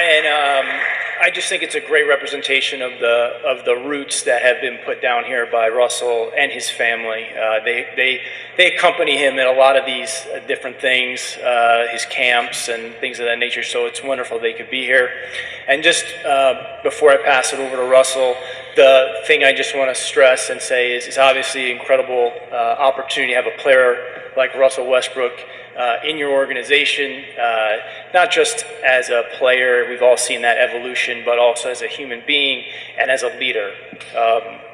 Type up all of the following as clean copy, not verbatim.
And I just think it's a great representation of the roots that have been put down here by Russell and his family. They accompany him in a lot of these different things, his camps and things of that nature. So it's wonderful they could be here. And just before I pass it over to Russell, the thing I just want to stress and say is it's obviously an incredible opportunity to have a player like Russell Westbrook in your organization, not just as a player, we've all seen that evolution, but also as a human being and as a leader.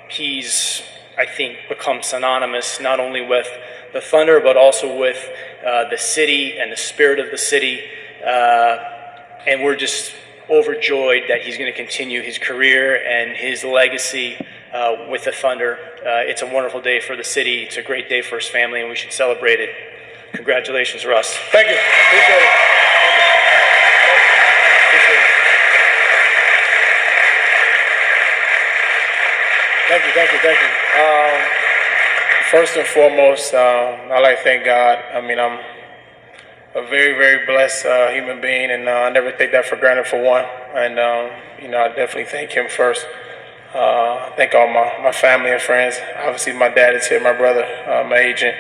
He's, I think, become synonymous not only with the Thunder, but also with the city and the spirit of the city. And we're just overjoyed that he's going to continue his career and his legacy with the Thunder. It's a wonderful day for the city. It's a great day for his family, and we should celebrate it. Congratulations, Russ. Thank you. Appreciate it. Thank you. First and foremost, I'd like to thank God. I mean, I'm a very, very blessed human being, and I never take that for granted for one. And, I definitely thank him first. Thank all my family and friends. Obviously, my dad is here, my brother, my agent.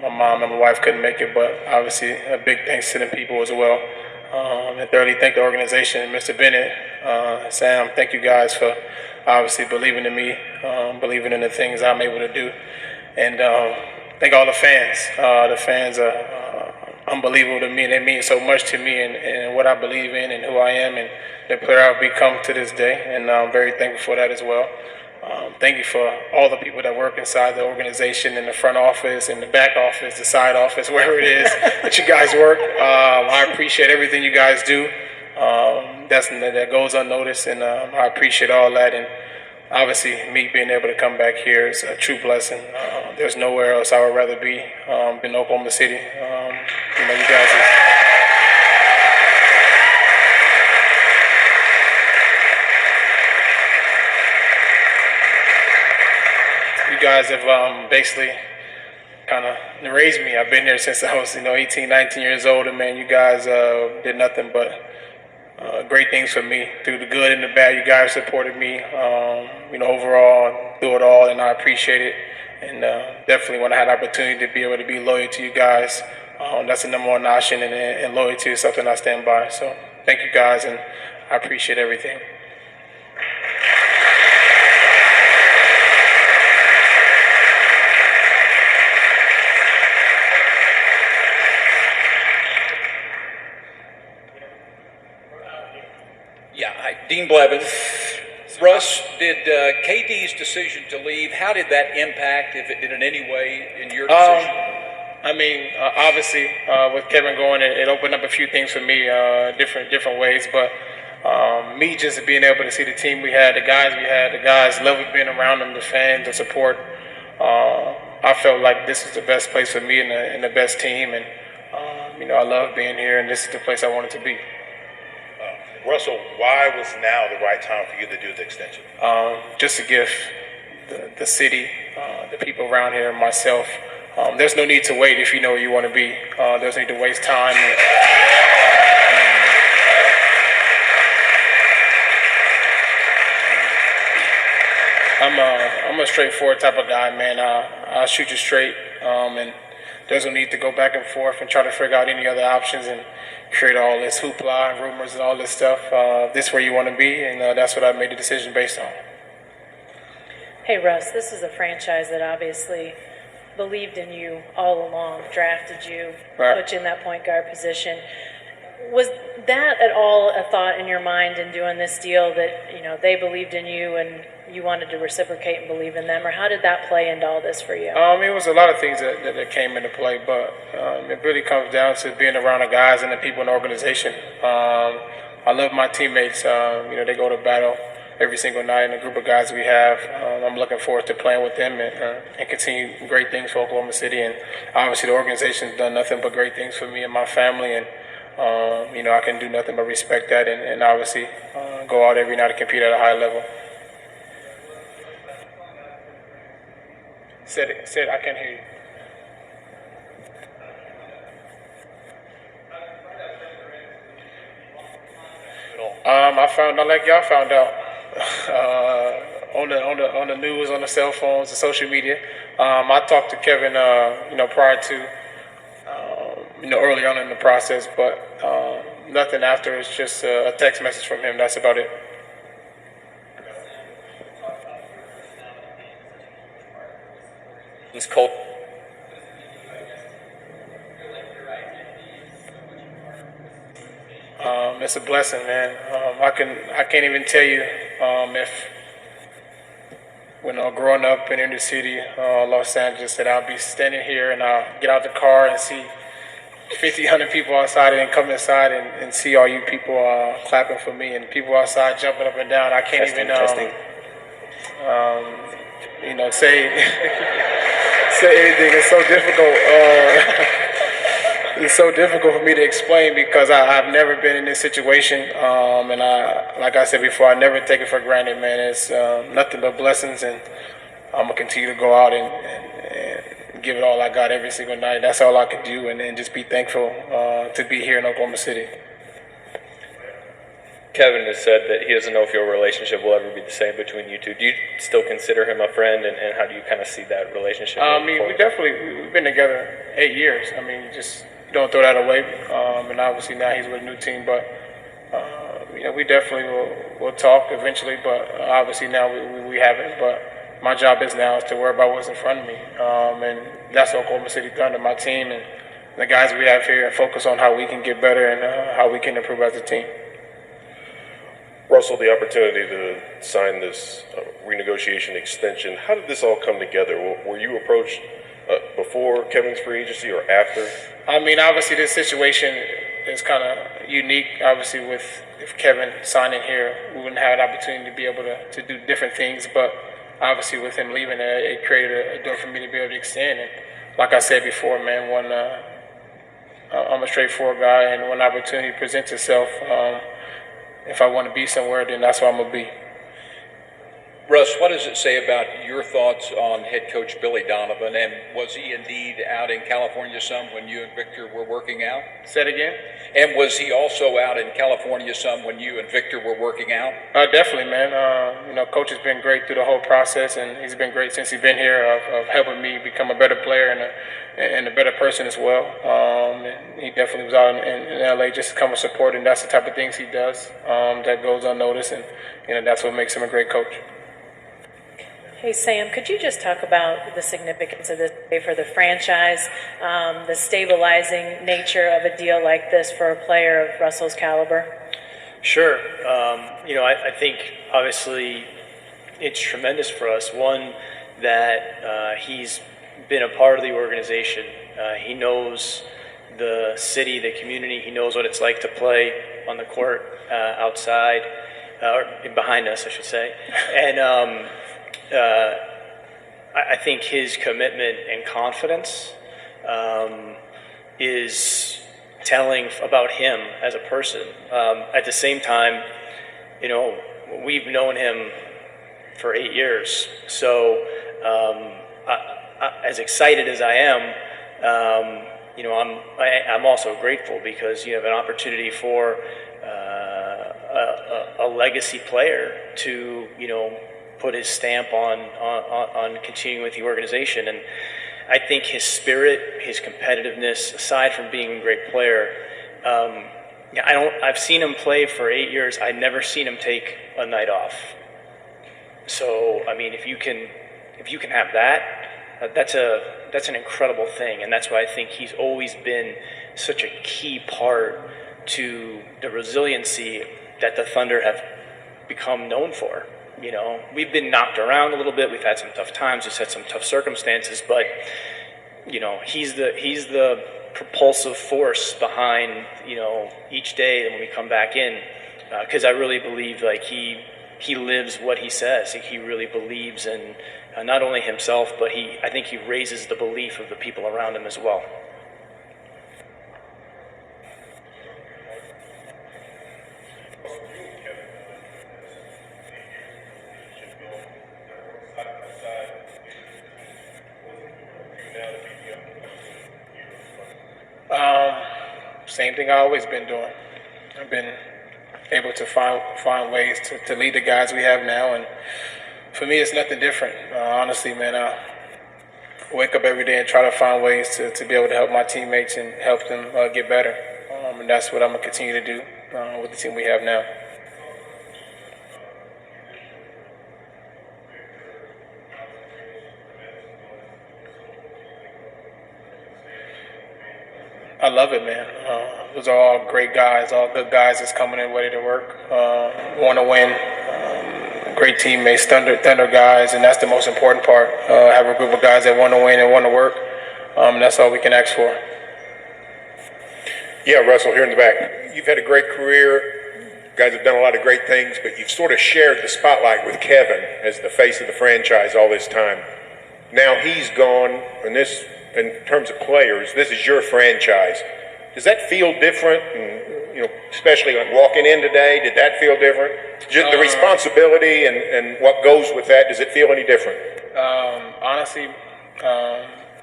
My mom and my wife couldn't make it, but obviously a big thanks to them people as well. And thirdly, thank the organization, Mr. Bennett, Sam, thank you guys for obviously believing in me, believing in the things I'm able to do. And thank all the fans. The fans are unbelievable to me. They mean so much to me and what I believe in and who I am and the player I've become to this day. And I'm very thankful for that as well. Thank you for all the people that work inside the organization, in the front office, in the back office, the side office, wherever it is that you guys work. I appreciate everything you guys do. That goes unnoticed, and I appreciate all that. And obviously, me being able to come back here is a true blessing. There's nowhere else I would rather be than Oklahoma City. You guys are. You guys have basically kind of raised me. I've been here since I was 18, 19 years old, and man, you guys did nothing but great things for me through the good and the bad. You guys supported me, overall through it all, and I appreciate it. And definitely when I had the opportunity to be able to be loyal to you guys, that's the number one option, and loyalty is something I stand by. So thank you guys, and I appreciate everything. Dean Blevins. Russ, did KD's decision to leave, how did that impact, if it did in any way, in your decision? Obviously, with Kevin going, it opened up a few things for me, different ways. But me just being able to see the team we had, the guys loving being around them, the fans, the support. I felt like this is the best place for me and the best team. And, I love being here, and this is the place I wanted to be. Russell, why was now the right time for you to do the extension? Just to give the city, the people around here, myself, there's no need to wait if you know where you want to be. There's no need to waste time. I'm a straightforward type of guy, man. I'll shoot you straight, and there's no need to go back and forth and try to figure out any other options and create all this hoopla and rumors and all this stuff. This is where you want to be, and that's what I made the decision based on. Hey, Russ, this is a franchise that obviously believed in you all along, drafted you, right, put you in that point guard position. Was that at all a thought in your mind in doing this deal that, they believed in you and you wanted to reciprocate and believe in them, or how did that play into all this for you? It was a lot of things that came into play, but it really comes down to being around the guys and the people in the organization. I love my teammates. They go to battle every single night, and the group of guys we have. I'm looking forward to playing with them and continue great things for Oklahoma City. And obviously the organization's done nothing but great things for me and my family, and I can do nothing but respect that and obviously go out every night and compete at a high level. Said it, I can't hear you. I found out like y'all found out on the news, on the cell phones, the social media. I talked to Kevin, prior to early on in the process, but nothing after. It's just a text message from him. That's about it. It's cold. It's a blessing, man. I can't even tell you if when growing up in inner city, Los Angeles, that I'll be standing here and I'll get out the car and see 50, 100 people outside and then come inside and see all you people clapping for me and people outside jumping up and down. I can't Testing, even testing. say say anything. It's so difficult. It's so difficult for me to explain because I've never been in this situation, and like I said before, I never take it for granted, man. It's nothing but blessings, and I'm gonna continue to go out and give it all I got every single night. That's all I can do, and then just be thankful to be here in Oklahoma City. Kevin has said that he doesn't know if your relationship will ever be the same between you two. Do you still consider him a friend, and how do you kind of see that relationship? I mean, we've been together 8 years. I mean, just don't throw that away. And obviously now he's with a new team, but we definitely will talk eventually. But obviously now we haven't. But my job is now is to worry about what's in front of me, and that's Oklahoma City Thunder, my team, and the guys we have here, and focus on how we can get better and how we can improve as a team. Russell, the opportunity to sign this renegotiation extension, how did this all come together? Were you approached before Kevin's free agency or after? I mean, obviously this situation is kind of unique. Obviously with if Kevin signing here, we wouldn't have an opportunity to be able to do different things. But obviously with him leaving, it created a door for me to be able to extend. And like I said before, man, I'm a straightforward guy, and when opportunity presents itself, if I want to be somewhere, then that's where I'm going to be. Russ, what does it say about your thoughts on head coach Billy Donovan? And was he indeed out in California some when you and Victor were working out? Say it again? And was he also out in California some when you and Victor were working out? Definitely, man. Coach has been great through the whole process, and he's been great since he's been here of helping me become a better player and a better person as well. And he definitely was out in LA just to come and support, and that's the type of things he does that goes unnoticed, and that's what makes him a great coach. Hey, Sam, could you just talk about the significance of this day for the franchise, the stabilizing nature of a deal like this for a player of Russell's caliber? Sure. I think obviously it's tremendous for us. One, that he's been a part of the organization. He knows the city, the community. He knows what it's like to play on the court, outside, or behind us, I should say. And I think his commitment and confidence is telling about him as a person. At the same time, we've known him for 8 years. So as excited as I am, I'm also grateful because you have an opportunity for a legacy player to put his stamp on continuing with the organization. And I think his spirit, his competitiveness, aside from being a great player, I've seen him play for 8 years. I've never seen him take a night off. So, I mean, if you can have that, that's an incredible thing. And that's why I think he's always been such a key part to the resiliency that the Thunder have become known for. We've been knocked around a little bit. We've had some tough times. We've had some tough circumstances, but he's the propulsive force behind each day when we come back in. Because I really believe like he lives what he says. He really believes in not only himself, but I think he raises the belief of the people around him as well. Same thing I've always been doing. I've been able to find ways to lead the guys we have now. And for me, it's nothing different. Honestly, man, I wake up every day and try to find ways to be able to help my teammates and help them get better. And that's what I'm going to continue to do with the team we have now. I love it, man. Those are all great guys, all good guys that's coming in ready to work, want to win. Great teammates, thunder guys, and that's the most important part. Have a group of guys that want to win and want to work. That's all we can ask for. Yeah, Russell, here in the back. You've had a great career. You guys have done a lot of great things, but you've sort of shared the spotlight with Kevin as the face of the franchise all this time. Now he's gone, and this, in terms of players, this is your franchise. Does that feel different? And, you know, especially like walking in today, did that feel different? Just the responsibility and what goes with that, does it feel any different? Honestly,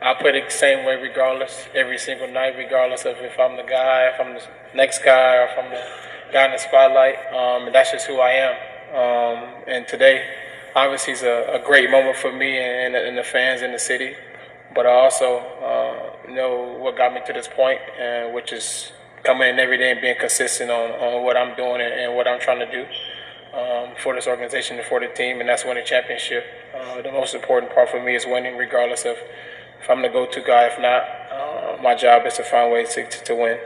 I play the same way regardless, every single night, regardless of if I'm the guy, if I'm the next guy, or if I'm the guy in the spotlight. And that's just who I am. And today, obviously, is a great moment for me and the fans in the city. But I also know what got me to this point, which is coming in every day and being consistent on what I'm doing and what I'm trying to do for this organization and for the team, and that's winning a championship. The most important part for me is winning, regardless of if I'm the go-to guy. If not, my job is to find ways to win.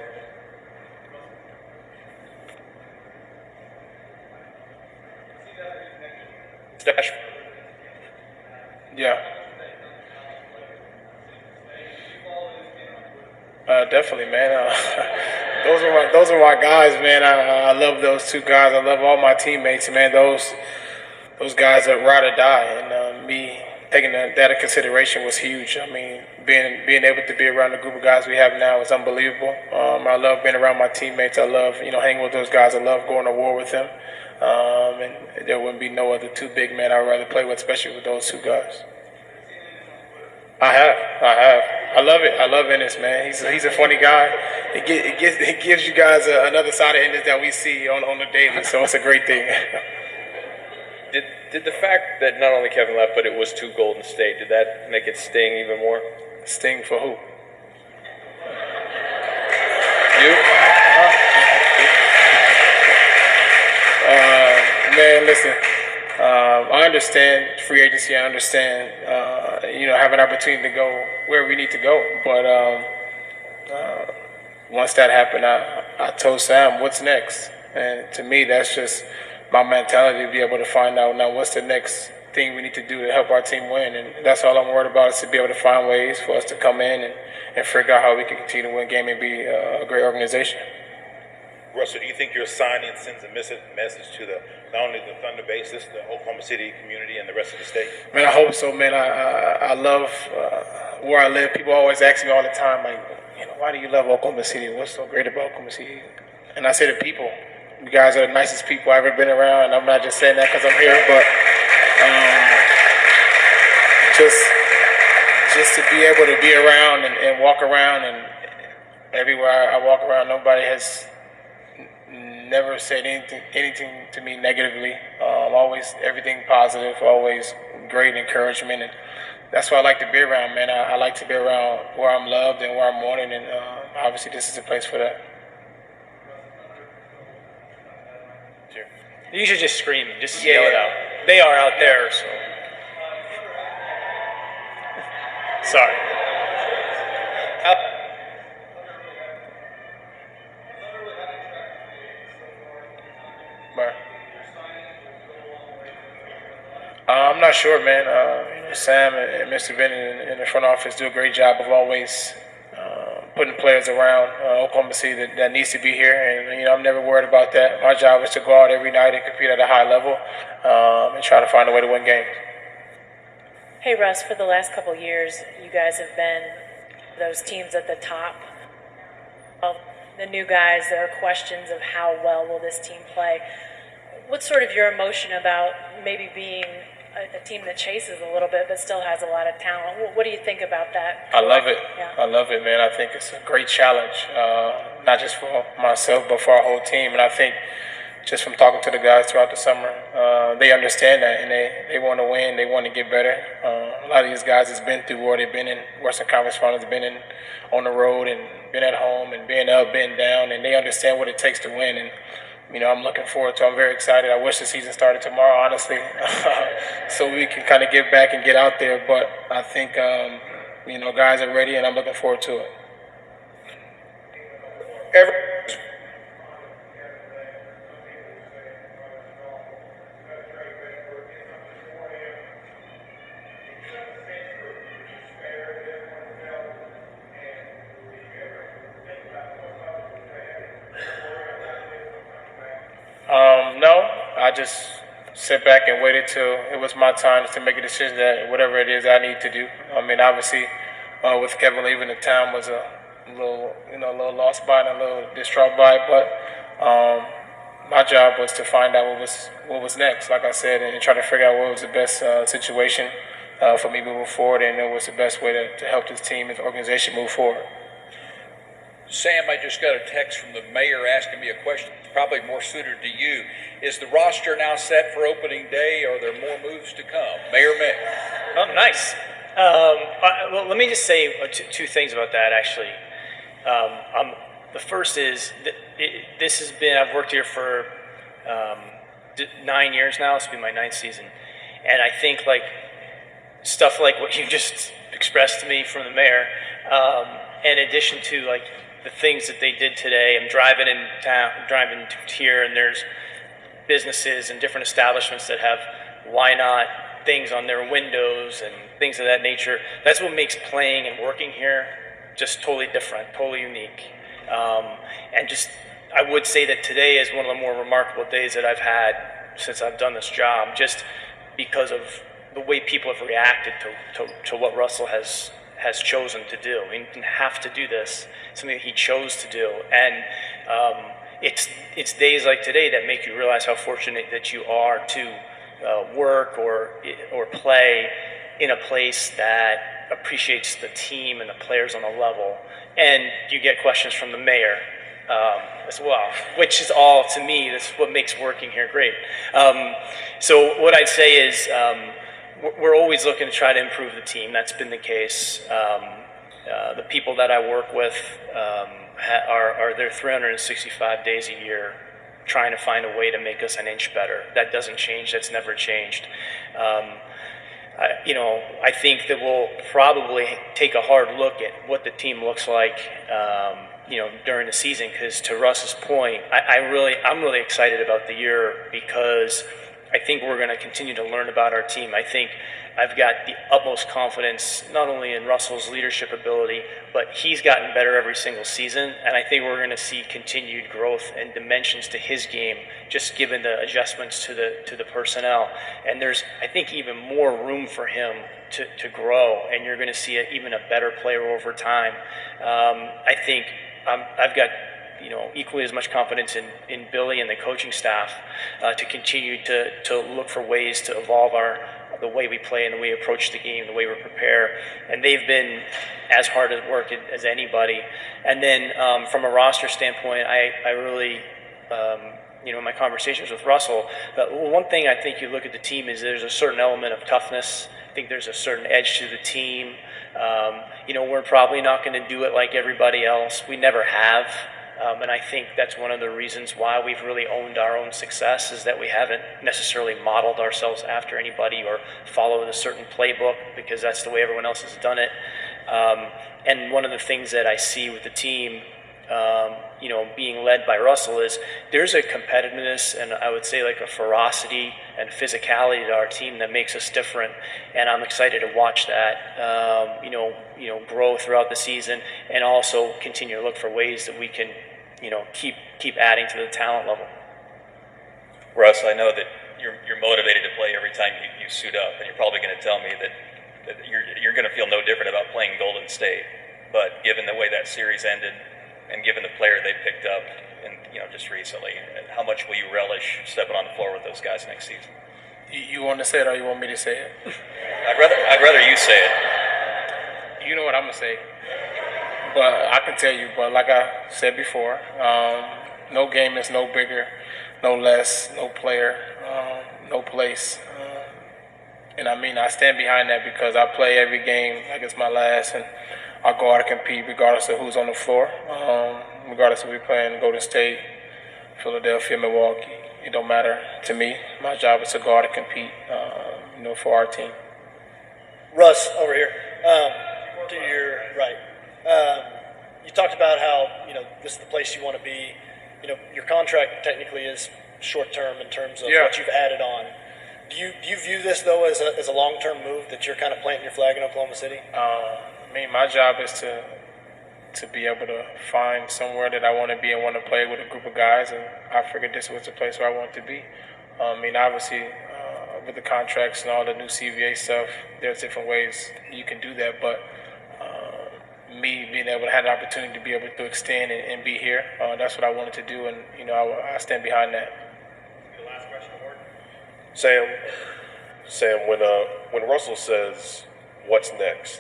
Yeah. Definitely, man. Those are my guys, man. I love those two guys. I love all my teammates, man. Those guys are ride or die, and me taking that into consideration was huge. I mean, being able to be around the group of guys we have now is unbelievable. I love being around my teammates. I love hanging with those guys. I love going to war with them. And there wouldn't be no other two big men I'd rather play with, especially with those two guys. I have. I love it. I love Ennis, man. He's a funny guy. It gives you guys another side of Ennis that we see on the daily, so it's a great thing. Did the fact that not only Kevin left, but it was to Golden State, did that make it sting even more? Sting for who? You? Man, listen. I understand free agency. I understand, have an opportunity to go where we need to go. But once that happened, I told Sam, what's next? And to me, that's just my mentality to be able to find out now what's the next thing we need to do to help our team win. And that's all I'm worried about, is to be able to find ways for us to come in and figure out how we can continue to win game and be a great organization. Russell, do you think your signing sends a message to not only the Thunder base, the Oklahoma City community and the rest of the state? Man, I hope so, man. I love where I live. People always ask me all the time, like, why do you love Oklahoma City? What's so great about Oklahoma City? And I say the people. You guys are the nicest people I've ever been around. And I'm not just saying that because I'm here, but just to be able to be around and walk around, and everywhere I walk around, nobody has never said anything to me negatively. Always everything positive, always great encouragement, and that's why I like to be around, man. I like to be around where I'm loved and where I'm wanted, and obviously this is a place for that. You should just scream, just yell it out. They are out there, so. Sorry. I'm not sure, man. Sam and Mr. Bennett in the front office do a great job of always putting players around Oklahoma City that needs to be here, and I'm never worried about that. My job is to go out every night and compete at a high level and try to find a way to win games. Hey, Russ, for the last couple of years, you guys have been those teams at the top of the new guys. There are questions of how well will this team play. What's sort of your emotion about maybe being a team that chases a little bit but still has a lot of talent? What do you think about that? I love it. Yeah. I love it, man. I think it's a great challenge, not just for myself but for our whole team. And I think just from talking to the guys throughout the summer, they understand that, and they want to win. They want to get better. A lot of these guys has been through war. They've been in Western Conference Finals, been in on the road, and been at home, and been up, been down, and they understand what it takes to win. And I'm looking forward to it. I'm very excited. I wish the season started tomorrow, honestly, so we can kind of get back and get out there. But I think guys are ready, and I'm looking forward to it. No, I just sit back and waited till it was my time to make a decision that whatever it is I need to do. Obviously, with Kevin leaving the town was a little lost by it, and a little distraught by it. But my job was to find out what was next, like I said, and try to figure out what was the best situation for me moving forward, and what was the best way to help this team and the organization move forward. Sam, I just got a text from the mayor asking me a question, probably more suited to you. Is the roster now set for opening day, or are there more moves to come? Mayor Mick. Oh, nice. Well, let me just say two things about that, actually. The first is this has been, I've worked here for 9 years now. This will be my 9th season. And I think stuff like what you just expressed to me from the mayor, in addition to the things that they did today. I'm driving in town, driving here, and there's businesses and different establishments that have why not things on their windows and things of that nature. That's what makes playing and working here just totally different, totally unique. And I would say that today is one of the more remarkable days that I've had since I've done this job, just because of the way people have reacted to what Russell has chosen to do. He didn't have to do this, something that he chose to do. And it's days like today that make you realize how fortunate that you are to work or play in a place that appreciates the team and the players on the level. And you get questions from the mayor as well, which is all, to me, that's what makes working here great. So what I'd say is we're always looking to try to improve the team. That's been the case. The people that I work with are there 365 days a year trying to find a way to make us an inch better. That doesn't change. That's never changed. I think that we'll probably take a hard look at what the team looks like, during the season. Because to Russ's point, I'm really excited about the year, because I think we're going to continue to learn about our team. I think I've got the utmost confidence not only in Russell's leadership ability, but he's gotten better every single season, and I think we're going to see continued growth and dimensions to his game, just given the adjustments to the personnel. And there's, I think, even more room for him to grow, and you're going to see even a better player over time. I think I've got equally as much confidence in Billy and the coaching staff to continue to look for ways to evolve the way we play and the way we approach the game, the way we prepare. And they've been as hard at work as anybody. And then from a roster standpoint, I really, in my conversations with Russell, one thing I think you look at the team is there's a certain element of toughness. I think there's a certain edge to the team. We're probably not going to do it like everybody else. We never have. And I think that's one of the reasons why we've really owned our own success, is that we haven't necessarily modeled ourselves after anybody or followed a certain playbook, because that's the way everyone else has done it. And one of the things that I see with the team, being led by Russell, is there's a competitiveness and I would say a ferocity and physicality to our team that makes us different. And I'm excited to watch that, grow throughout the season, and also continue to look for ways that we can, keep adding to the talent level. Russ, I know that you're motivated to play every time you suit up, and you're probably going to tell me that you're going to feel no different about playing Golden State. But given the way that series ended, and given the player they picked up, and just recently, how much will you relish stepping on the floor with those guys next season? You want to say it, or you want me to say it? I'd rather you say it. You know what I'm gonna say, but I can tell you. But like I said before, no game is no bigger no less, no player, no place. And I mean, I stand behind that because I play every game like it's my last, and I go out and compete regardless of who's on the floor, regardless if we're playing Golden State, Philadelphia, Milwaukee. It don't matter to me. My job is to go out and compete, for our team. Russ, over here, to your right. You talked about how, this is the place you want to be. Your contract technically is short-term in terms of what you've added on. Do you view this, though, as a long-term move that you're kind of planting your flag in Oklahoma City? My job is to be able to find somewhere that I want to be and want to play with a group of guys, and I figured this was the place where I want to be. Obviously, with the contracts and all the new CBA stuff, there's different ways you can do that, but me being able to have the opportunity to be able to extend and be here, that's what I wanted to do, and I stand behind that. The last question, Ward. Sam, when Russell says, "What's next?"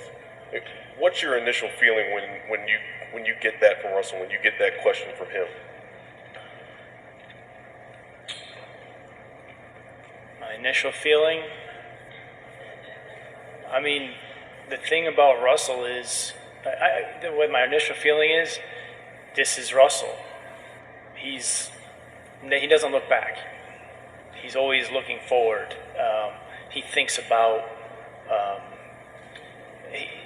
What's your initial feeling when you get that from Russell, when you get that question from him? My initial feeling? The thing about Russell is, what my initial feeling is, this is Russell. He doesn't look back. He's always looking forward. He thinks about.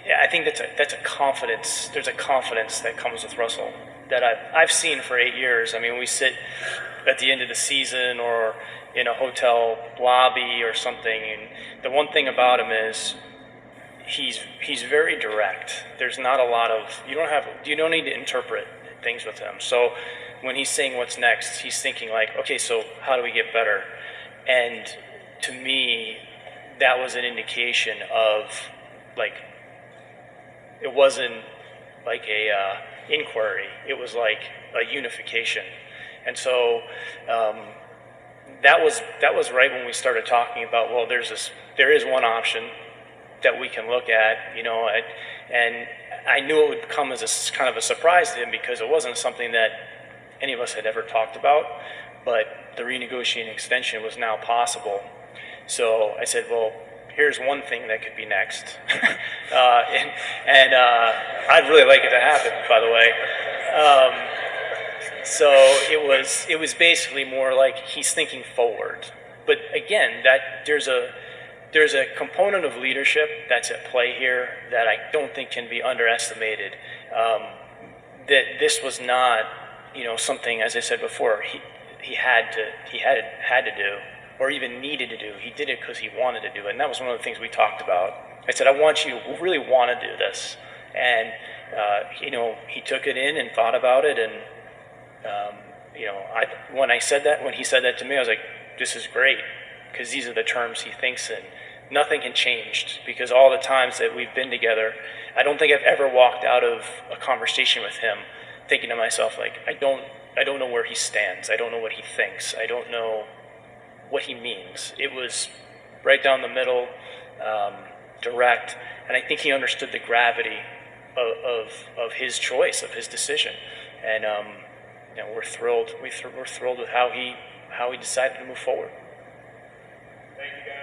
I think that's a confidence. There's a confidence that comes with Russell that I've seen for 8 years. We sit at the end of the season or in a hotel lobby or something, and the one thing about him is he's very direct. There's not a lot of you don't need to interpret things with him. So when he's saying what's next, he's thinking like, okay, so how do we get better? And to me, that was an indication of it wasn't like a inquiry. It was like a unification. And so that was right when we started talking about, well, there is one option that we can look at, and I knew it would come as a kind of a surprise to him because it wasn't something that any of us had ever talked about, but the renegotiating extension was now possible. So I said, well, here's one thing that could be next. and I'd really like it to happen, by the way. So it was basically more like he's thinking forward. But again, that there's a component of leadership that's at play here that I don't think can be underestimated. That this was not, something, as I said before, he had to do, or even needed to do. He did it because he wanted to do it, and that was one of the things we talked about. I said, I want you to really want to do this, and he took it in and thought about it, and when he said that to me, I was like, this is great, because these are the terms he thinks in. Nothing had changed, because all the times that we've been together, I don't think I've ever walked out of a conversation with him thinking to myself, like, I don't know where he stands. I don't know what he thinks. I don't know what he means. It was right down the middle, direct, and I think he understood the gravity of his choice, of his decision, and we're thrilled. We're thrilled with how he decided to move forward. Thank you, guys.